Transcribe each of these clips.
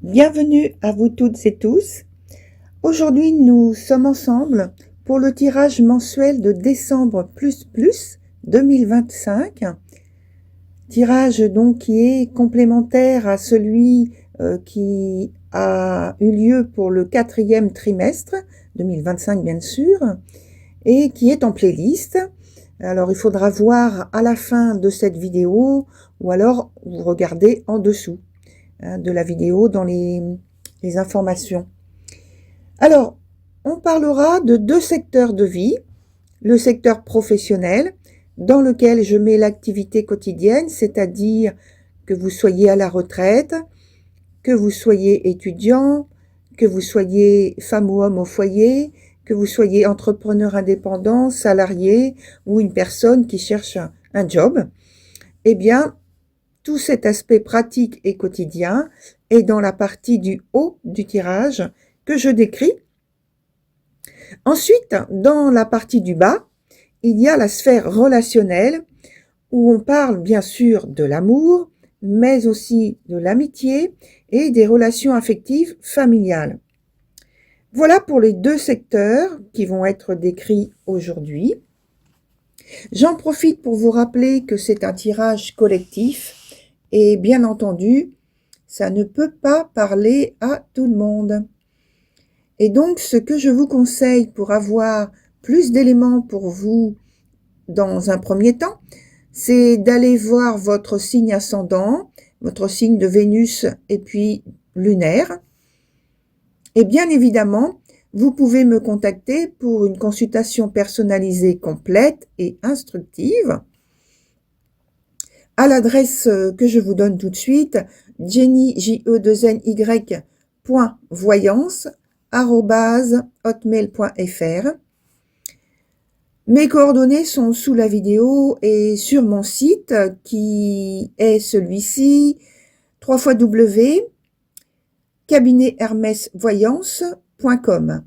Bienvenue à vous toutes et tous. Aujourd'hui, nous sommes ensemble pour le tirage mensuel de décembre 2025. Tirage donc qui est complémentaire à celui qui a eu lieu pour le 4e trimestre 2025 bien sûr, et qui est en playlist. Alors il faudra voir à la fin de cette vidéo ou alors vous regardez en dessous de la vidéo dans les informations. Alors, on parlera de 2 secteurs de vie. Le secteur professionnel, dans lequel je mets l'activité quotidienne, c'est-à-dire que vous soyez à la retraite, que vous soyez étudiant, que vous soyez femme ou homme au foyer, que vous soyez entrepreneur indépendant, salarié ou une personne qui cherche un job. Eh bien, tout cet aspect pratique et quotidien est dans la partie du haut du tirage que je décris. Ensuite, dans la partie du bas, il y a la sphère relationnelle où on parle bien sûr de l'amour, mais aussi de l'amitié et des relations affectives familiales. Voilà pour les 2 secteurs qui vont être décrits aujourd'hui. J'en profite pour vous rappeler que c'est un tirage collectif et bien entendu, ça ne peut pas parler à tout le monde. Et donc, ce que je vous conseille pour avoir plus d'éléments pour vous dans un premier temps, c'est d'aller voir votre signe ascendant, votre signe de Vénus et puis lunaire. Et bien évidemment, vous pouvez me contacter pour une consultation personnalisée complète et instructive à l'adresse que je vous donne tout de suite, jenny.voyance@hotmail.fr. Mes coordonnées sont sous la vidéo et sur mon site qui est celui-ci, www.cabinethermesvoyance.com.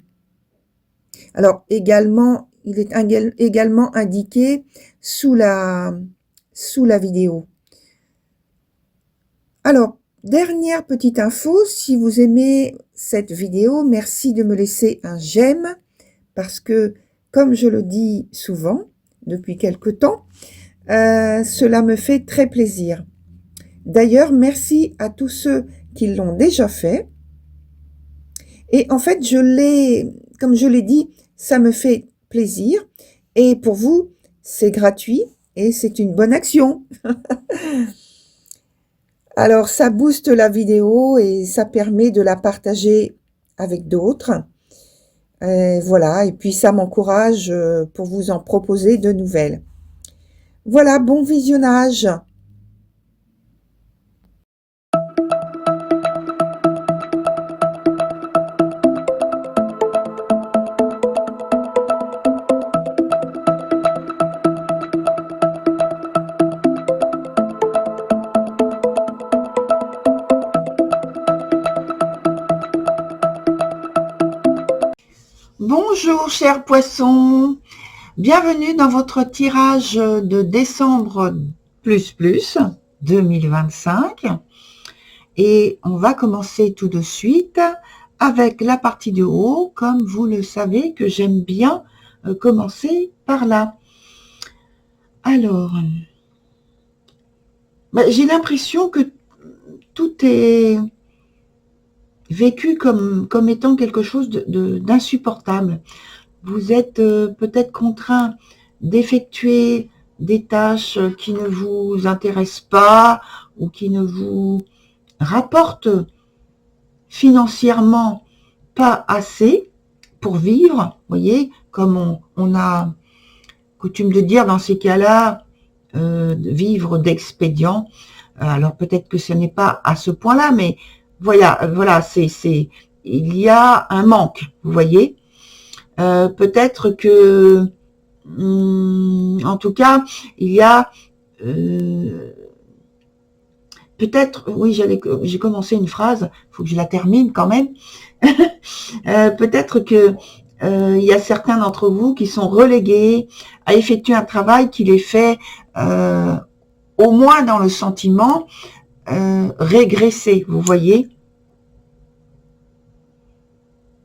Alors également, il est également indiqué sous la vidéo. Alors, dernière petite info, si vous aimez cette vidéo, merci de me laisser un j'aime parce que, comme je le dis souvent depuis quelque temps, cela me fait très plaisir. D'ailleurs, merci à tous ceux qui l'ont déjà fait. Et en fait, comme je l'ai dit, ça me fait plaisir. Et pour vous, c'est gratuit et c'est une bonne action. Alors, ça booste la vidéo et ça permet de la partager avec d'autres. Voilà, et puis ça m'encourage pour vous en proposer de nouvelles. Voilà, bon visionnage. Bonjour chers poissons, bienvenue dans votre tirage de décembre 2025 et on va commencer tout de suite avec la partie de haut, comme vous le savez que j'aime bien commencer par là. Alors, j'ai l'impression que tout est vécu comme étant quelque chose d'insupportable. Vous êtes peut-être contraint d'effectuer des tâches qui ne vous intéressent pas ou qui ne vous rapportent financièrement pas assez pour vivre. Vous voyez, comme on a coutume de dire dans ces cas-là, vivre d'expédient. Alors peut-être que ce n'est pas à ce point-là, mais voilà, il y a un manque, vous voyez. Peut-être que, en tout cas, il y a peut-être, oui, j'ai commencé une phrase, il faut que je la termine quand même. Peut-être que il y a certains d'entre vous qui sont relégués à effectuer un travail qui les fait, au moins dans le sentiment, régresser, vous voyez.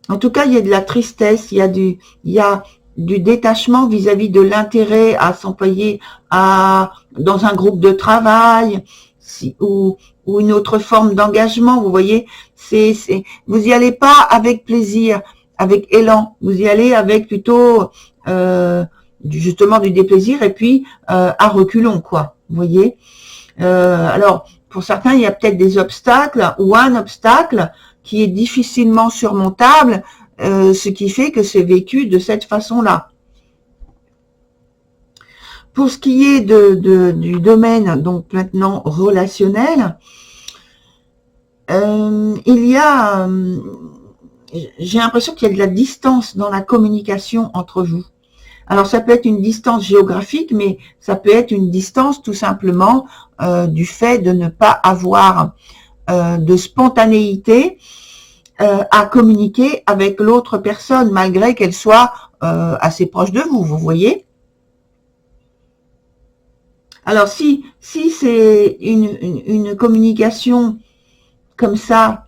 En tout cas, il y a de la tristesse, il y a du détachement vis-à-vis de l'intérêt à s'employer dans un groupe de travail ou une autre forme d'engagement. Vous voyez, vous y allez pas avec plaisir, avec élan. Vous y allez avec plutôt justement du déplaisir et puis à reculons, quoi. Vous voyez. Alors, pour certains, il y a peut-être des obstacles ou un obstacle qui est difficilement surmontable, ce qui fait que c'est vécu de cette façon-là. Pour ce qui est du domaine, donc maintenant relationnel, il y a, j'ai l'impression qu'il y a de la distance dans la communication entre vous. Alors ça peut être une distance géographique, mais ça peut être une distance tout simplement du fait de ne pas avoir de spontanéité à communiquer avec l'autre personne, malgré qu'elle soit assez proche de vous, vous voyez. Alors si c'est une communication comme ça,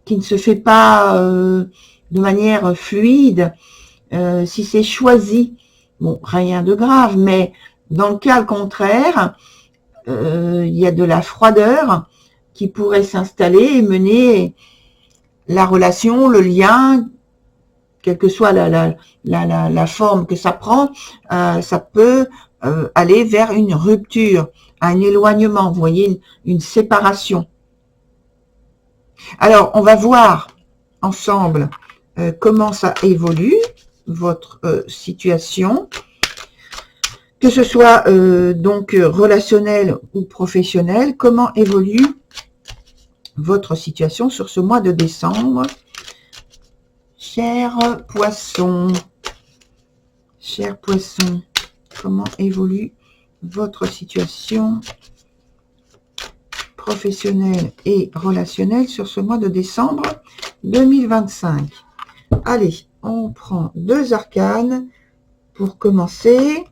qui ne se fait pas de manière fluide, si c'est choisi, bon, rien de grave, mais dans le cas contraire, il y a de la froideur qui pourrait s'installer et mener la relation, le lien, quelle que soit la forme que ça prend, ça peut aller vers une rupture, un éloignement, vous voyez, une séparation. Alors, on va voir ensemble comment ça évolue, votre situation, que ce soit donc relationnel ou professionnel, comment évolue votre situation sur ce mois de décembre. Cher poisson, comment évolue votre situation professionnelle et relationnelle sur ce mois de décembre 2025. Allez, on prend 2 arcanes pour commencer.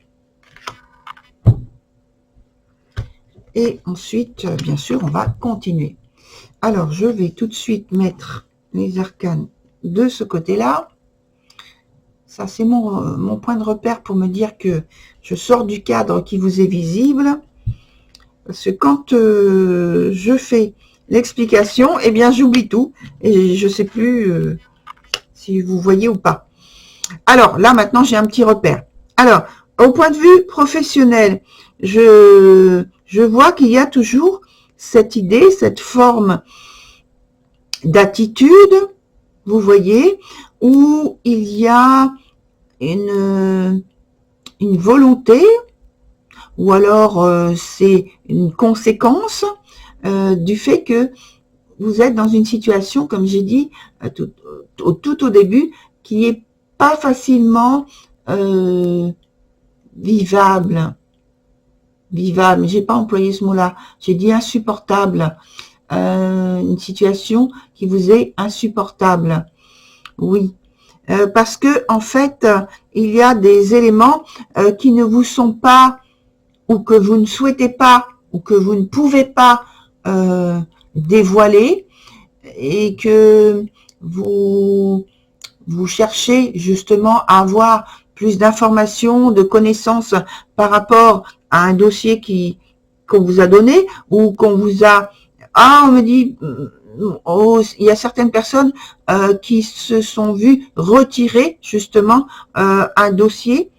Et ensuite, bien sûr, on va continuer. Alors, je vais tout de suite mettre les arcanes de ce côté-là. Ça, c'est mon point de repère pour me dire que je sors du cadre qui vous est visible. Parce que quand je fais l'explication, eh bien, j'oublie tout. Et je ne sais plus si vous voyez ou pas. Alors, là, maintenant, j'ai un petit repère. Alors, au point de vue professionnel, je vois qu'il y a toujours cette idée, cette forme d'attitude, vous voyez, où il y a une volonté, ou alors c'est une conséquence du fait que vous êtes dans une situation, comme j'ai dit tout au début, qui est pas facilement vivable, mais j'ai pas employé ce mot-là, j'ai dit insupportable, une situation qui vous est insupportable, oui, parce que en fait, il y a des éléments qui ne vous sont pas, ou que vous ne souhaitez pas, ou que vous ne pouvez pas dévoiler, et que vous cherchez justement à avoir plus d'informations, de connaissances par rapport à un dossier qu'on vous a donné, ou qu'on vous a... Ah, on me dit... Oh, il y a certaines personnes qui se sont vues retirer justement un dossier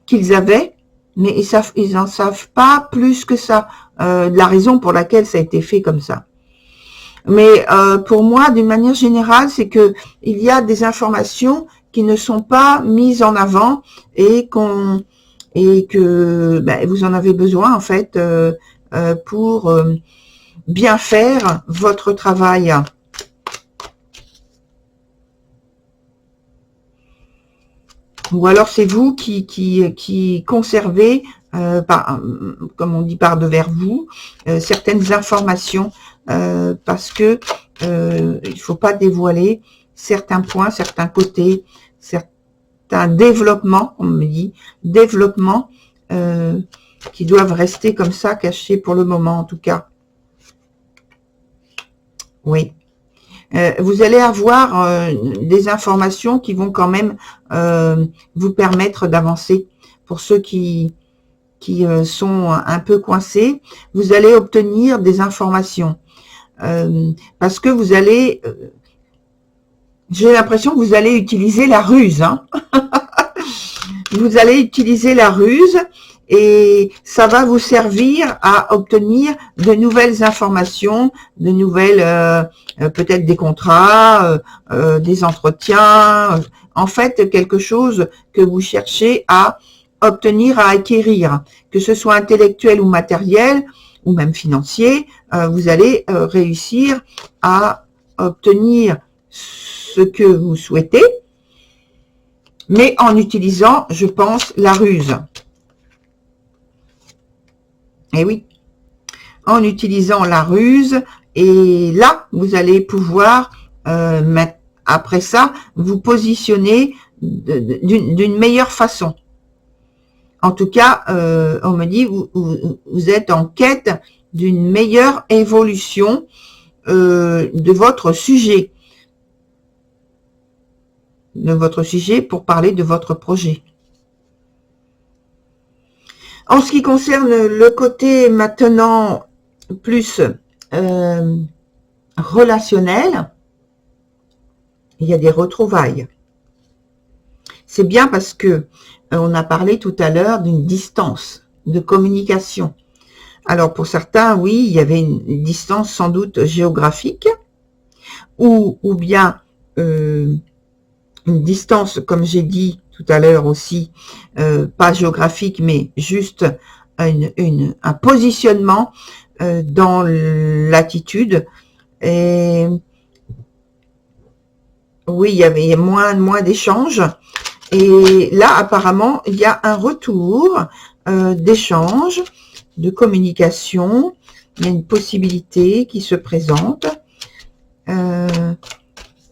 qu'ils avaient, mais ils n'en savent pas plus que ça, la raison pour laquelle ça a été fait comme ça. Mais pour moi, d'une manière générale, c'est que il y a des informations qui ne sont pas mises en avant et que vous en avez besoin en fait pour bien faire votre travail. Ou alors c'est vous qui conservez, comme on dit par devers vous, certaines informations parce que il faut pas dévoiler certains points, certains côtés, certains développements, on me dit, développements qui doivent rester comme ça, cachés pour le moment en tout cas. Oui. Vous allez avoir des informations qui vont quand même vous permettre d'avancer. Pour ceux qui sont un peu coincés, vous allez obtenir des informations. Parce que vous allez... j'ai l'impression que vous allez utiliser la ruse. Hein. Vous allez utiliser la ruse et ça va vous servir à obtenir de nouvelles informations, de nouvelles, peut-être des contrats, des entretiens, en fait quelque chose que vous cherchez à obtenir, à acquérir, que ce soit intellectuel ou matériel, ou même financier, vous allez réussir à obtenir ce que vous souhaitez, mais en utilisant, je pense, la ruse. Et oui, en utilisant la ruse, et là, vous allez pouvoir, après ça, vous positionner d'une meilleure façon. En tout cas, on me dit, vous êtes en quête d'une meilleure évolution de votre sujet. Pour parler de votre projet. En ce qui concerne le côté maintenant plus relationnel, il y a des retrouvailles. C'est bien parce que on a parlé tout à l'heure d'une distance de communication. Alors pour certains, oui, il y avait une distance sans doute géographique ou bien une distance, comme j'ai dit tout à l'heure aussi, pas géographique, mais juste un positionnement dans l'attitude. Et oui, il y avait moins d'échanges. Et là, apparemment, il y a un retour d'échange, de communication. Il y a une possibilité qui se présente.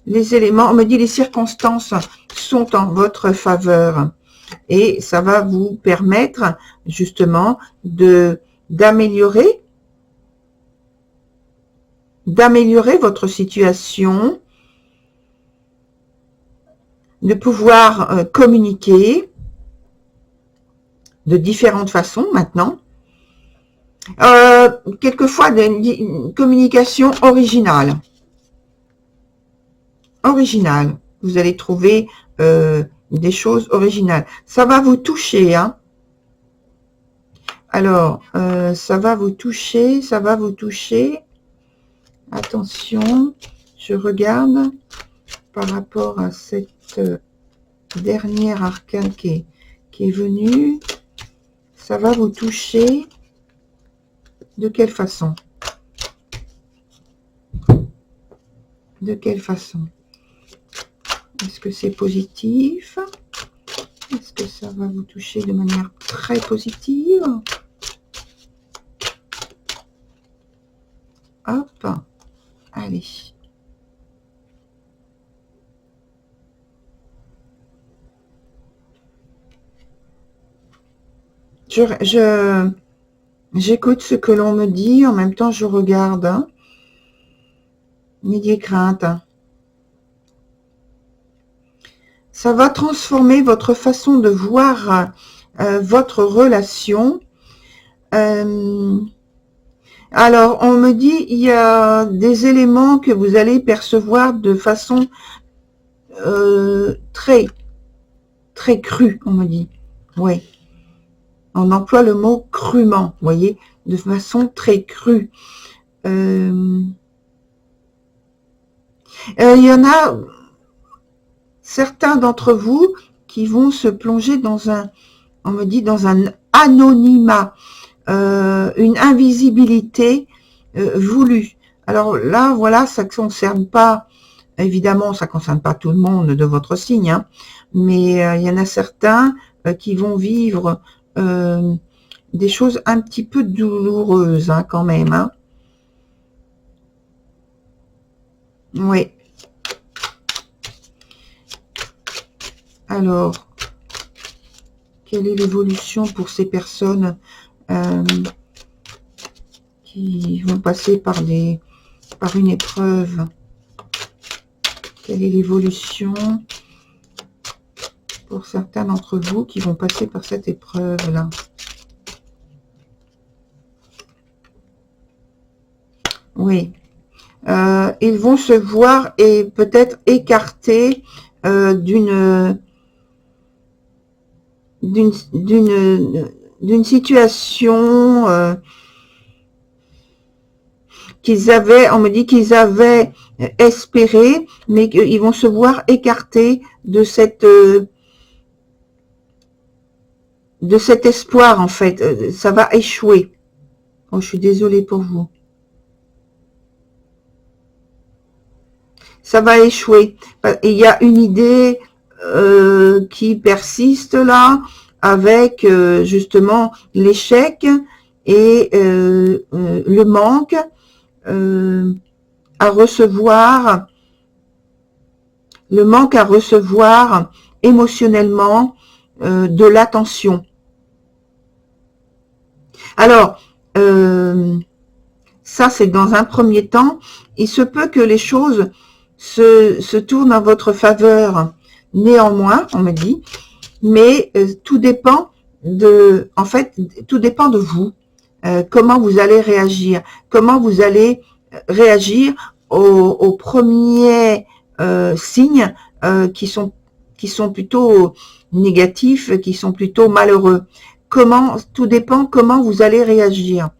Les éléments, on me dit les circonstances sont en votre faveur et ça va vous permettre justement d'améliorer votre situation, de pouvoir communiquer de différentes façons maintenant. Quelquefois une communication originale. Vous allez trouver des choses originales. Ça va vous toucher, hein. Alors, ça va vous toucher. Attention, je regarde par rapport à cette dernière arcane qui est venue. Ça va vous toucher. De quelle façon? De quelle façon? Est-ce que c'est positif? Est-ce que ça va vous toucher de manière très positive? Hop, allez. J'écoute ce que l'on me dit, en même temps je regarde. Hein. N'ayez crainte. Ça va transformer votre façon de voir votre relation. Alors, on me dit, il y a des éléments que vous allez percevoir de façon très crue, on me dit. Oui. On emploie le mot crûment, vous voyez, de façon très crue. Il y en a certains d'entre vous qui vont se plonger dans on me dit, dans un anonymat, une invisibilité voulue. Alors là, voilà, ça ne concerne pas, évidemment, ça ne concerne pas tout le monde de votre signe, hein, mais il y en a certains qui vont vivre des choses un petit peu douloureuses, hein, quand même. Hein. Oui. Alors, quelle est l'évolution pour ces personnes qui vont passer par une épreuve? Quelle est l'évolution pour certains d'entre vous qui vont passer par cette épreuve-là? Oui. Ils vont se voir et peut-être écartés d'une situation qu'ils avaient, on me dit qu'ils avaient espéré, mais qu'ils vont se voir écartés de cet espoir, en fait. Ça va échouer. Oh, je suis désolée pour vous. Ça va échouer. Il y a une idée qui persiste là, avec justement l'échec et le manque à recevoir, émotionnellement de l'attention. Alors, ça c'est dans un premier temps. Il se peut que les choses se tournent en votre faveur néanmoins, on me dit, mais tout dépend tout dépend de vous. Comment vous allez réagir, aux premiers signes qui sont plutôt négatifs, qui sont plutôt malheureux. Tout dépend comment vous allez réagir.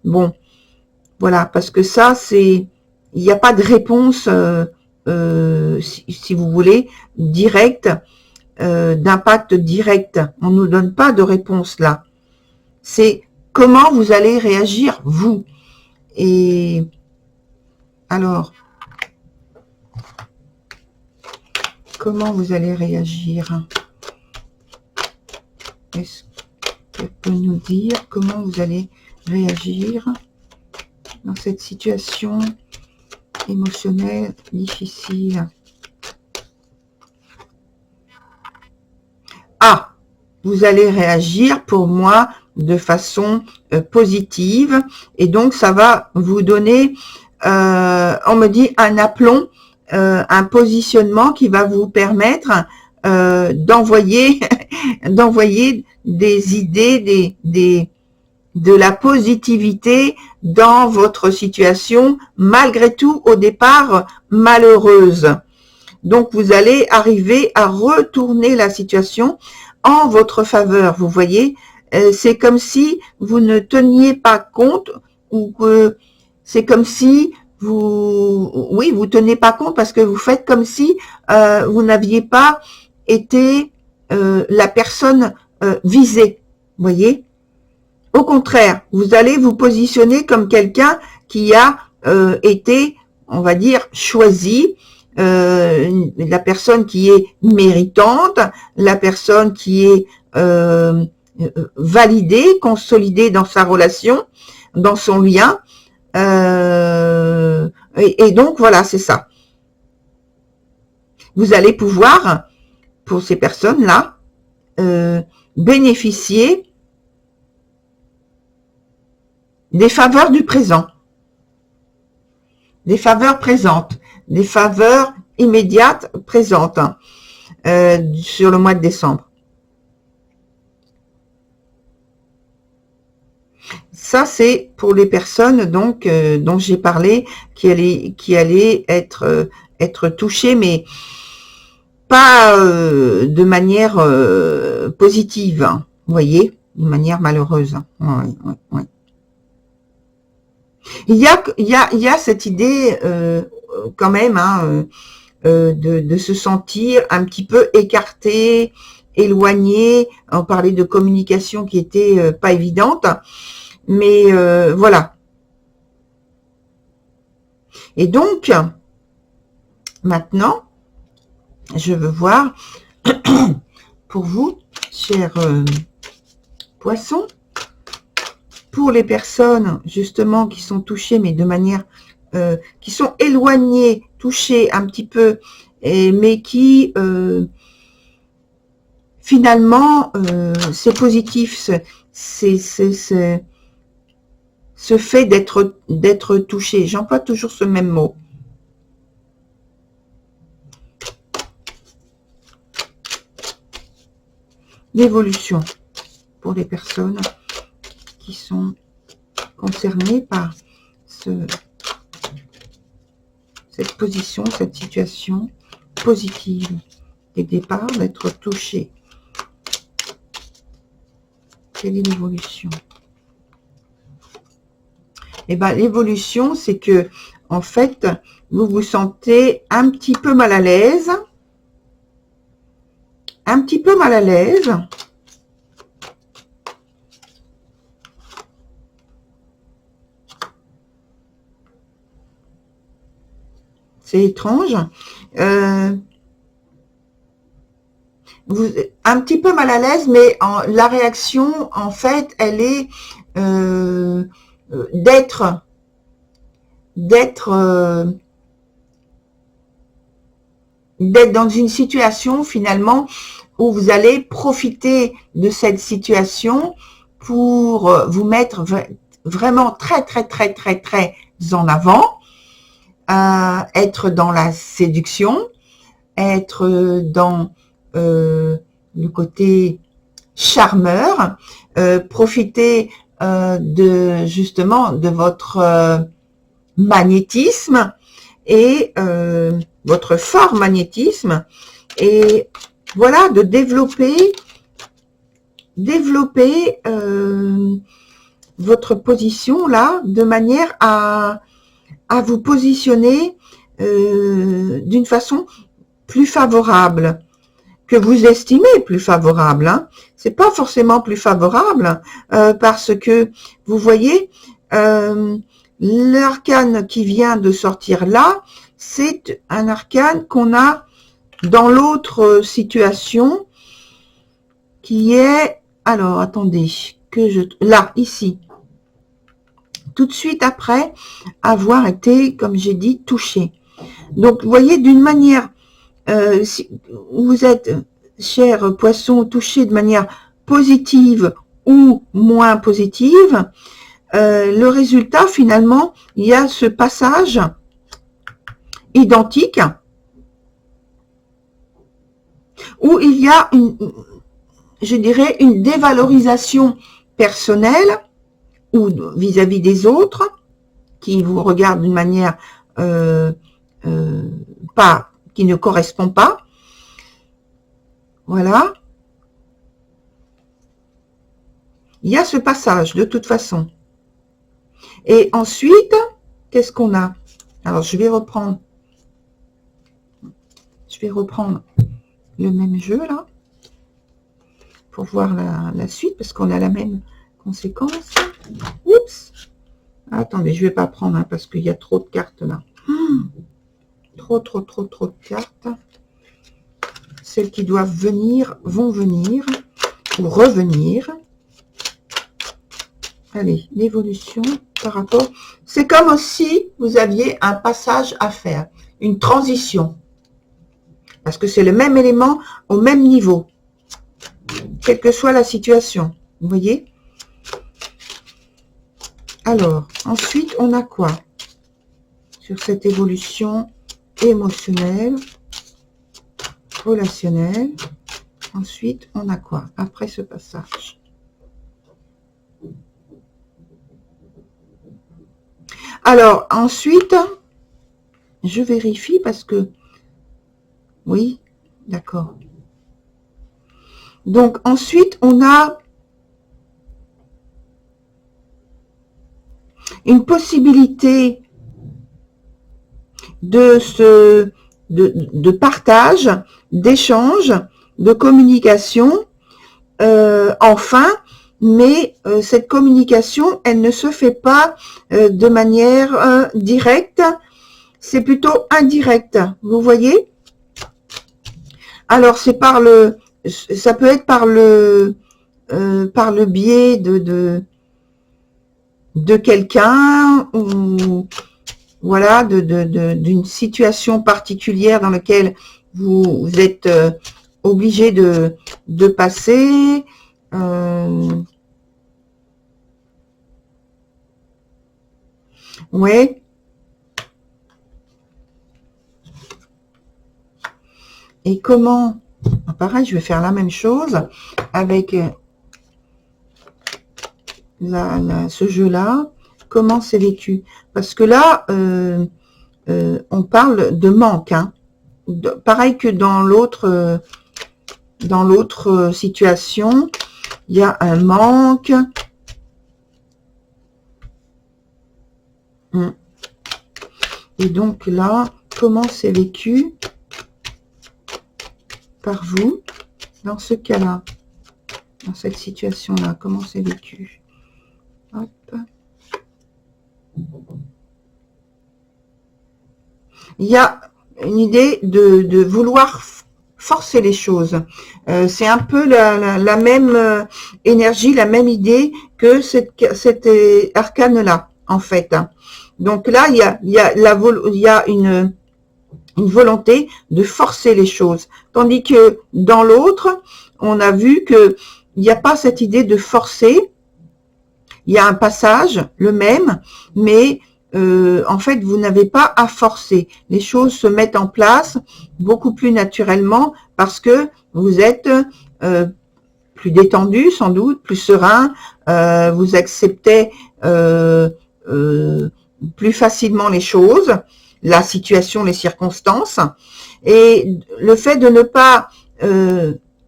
Bon, voilà, parce que ça, il n'y a pas de réponse, si vous voulez, directe, d'impact direct. On ne nous donne pas de réponse là. C'est comment vous allez réagir, vous. Et alors, comment vous allez réagir? Est-ce qu'elle peut nous dire comment vous allez réagir dans cette situation émotionnelle difficile? Ah, vous allez réagir pour moi de façon positive, et donc ça va vous donner, on me dit, un aplomb, un positionnement qui va vous permettre d'envoyer des idées, de la positivité dans votre situation, malgré tout au départ malheureuse. Donc vous allez arriver à retourner la situation en votre faveur, vous voyez. C'est comme si vous ne teniez pas compte, ou que c'est comme si vous tenez pas compte, parce que vous faites comme si vous n'aviez pas été la personne visée, vous voyez. Au contraire, vous allez vous positionner comme quelqu'un qui a été, on va dire, choisi, la personne qui est méritante, la personne qui est validée, consolidée dans sa relation, dans son lien. Et donc, voilà, c'est ça. Vous allez pouvoir, pour ces personnes-là, bénéficier des faveurs du présent, des faveurs présentes, des faveurs immédiates présentes sur le mois de décembre. Ça, c'est pour les personnes donc dont j'ai parlé, qui allaient être touchées, mais pas de manière positive, hein, vous voyez, de manière malheureuse. Ouais. Il y a cette idée quand même, hein, de se sentir un petit peu écarté, éloigné. On parlait de communication qui était pas évidente, mais voilà. Et donc, maintenant, je veux voir pour vous, chers poissons, pour les personnes justement qui sont touchées, mais de manière qui sont éloignées, touchées un petit peu, mais qui finalement c'est positif, ce fait d'être touché. J'emploie toujours ce même mot. l'évolution pour les personnes qui sont concernées par cette position, cette situation positive des départs, d'être touché. Quelle est l'évolution? Eh bien, l'évolution, c'est que, en fait, vous vous sentez un petit peu mal à l'aise. Un petit peu mal à l'aise. C'est étrange. Vous, un petit peu mal à l'aise, mais la réaction, en fait, elle est d'être dans une situation, finalement, où vous allez profiter de cette situation pour vous mettre vraiment très en avant, être dans la séduction, être dans le côté charmeur, profiter justement de votre magnétisme et votre fort magnétisme, et voilà, de développer votre position là, de manière à vous positionner d'une façon plus favorable, que vous estimez plus favorable. Hein. C'est pas forcément plus favorable parce que vous voyez l'arcane qui vient de sortir là, c'est un arcane qu'on a dans l'autre situation qui est, alors attendez, là, ici, tout de suite après avoir été, comme j'ai dit, touché. Donc, vous voyez, d'une manière, si vous êtes, cher poisson, touché de manière positive ou moins positive, le résultat, finalement, il y a ce passage identique où il y a je dirais, une dévalorisation personnelle ou vis-à-vis des autres qui vous regardent d'une manière qui ne correspond pas. Voilà. Il y a ce passage de toute façon. Et ensuite, qu'est-ce qu'on a? Alors, je vais reprendre le même jeu là pour voir la suite, parce qu'on a la même conséquence. Oups. Attendez, je vais pas prendre hein, parce qu'il y a trop de cartes là. Trop de cartes. Celles qui doivent venir vont venir ou revenir. Allez, l'évolution par rapport... C'est comme si vous aviez un passage à faire, une transition. Parce que c'est le même élément au même niveau, quelle que soit la situation. Vous voyez? Alors, ensuite, on a quoi sur cette évolution émotionnelle, relationnelle? Ensuite, on a quoi après ce passage? Alors, ensuite, je vérifie parce que... Oui, d'accord. Donc, ensuite, on a une possibilité de partage, d'échange, de communication, enfin, mais cette communication, elle ne se fait pas de manière directe, c'est plutôt indirect, vous voyez? Alors, c'est ça peut être par le biais de quelqu'un ou voilà, d'une situation particulière dans laquelle vous êtes obligé de passer. Ouais. Et comment... Pareil, je vais faire la même chose avec ce jeu-là. Comment c'est vécu? Parce que là, on parle de manque. Hein. Pareil que dans l'autre situation, il y a un manque. Et donc là, comment c'est vécu par vous dans ce cas-là, dans cette situation-là, comment c'est vécu? Hop. Il y a une idée de vouloir forcer les choses. C'est un peu la même énergie, la même idée que cette arcane-là, en fait. Donc là, il y a une volonté de forcer les choses. Tandis que dans l'autre, on a vu que il n'y a pas cette idée de forcer. Il y a un passage, le même, mais en fait, vous n'avez pas à forcer. Les choses se mettent en place beaucoup plus naturellement parce que vous êtes plus détendu, sans doute, plus serein. Vous acceptez plus facilement les choses, la situation, les circonstances. Et le fait de ne pas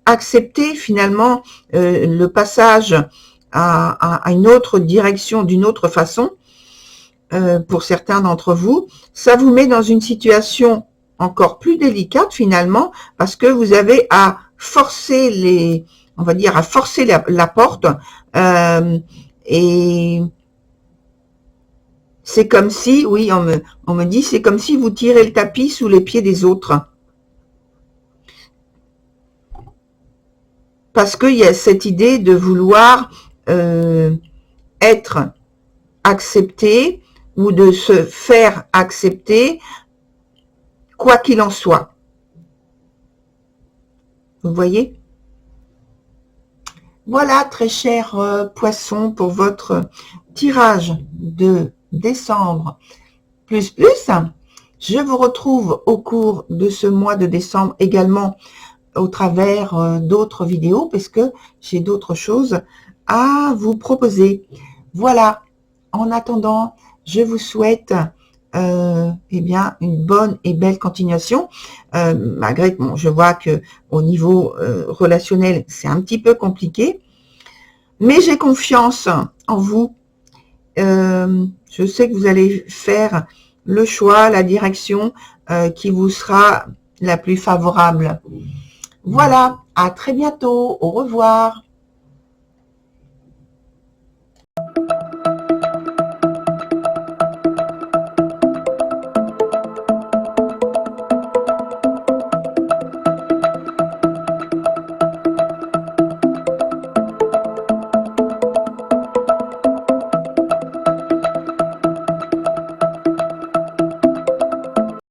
accepter finalement le passage à une autre direction, d'une autre façon, pour certains d'entre vous, ça vous met dans une situation encore plus délicate finalement, parce que vous avez à forcer on va dire à forcer la porte, et c'est comme si, oui, on me dit, c'est comme si vous tirez le tapis sous les pieds des autres. Parce qu'il y a cette idée de vouloir être accepté ou de se faire accepter, quoi qu'il en soit. Vous voyez? Voilà, très chers poissons, pour votre tirage de décembre plus. Je vous retrouve au cours de ce mois de décembre également au travers d'autres vidéos, parce que j'ai d'autres choses à vous proposer. Voilà, en attendant, je vous souhaite eh bien une bonne et belle continuation, malgré que bon, je vois que au niveau relationnel c'est un petit peu compliqué, mais j'ai confiance en vous. Je sais que vous allez faire le choix, la direction qui vous sera la plus favorable. Voilà, à très bientôt, au revoir.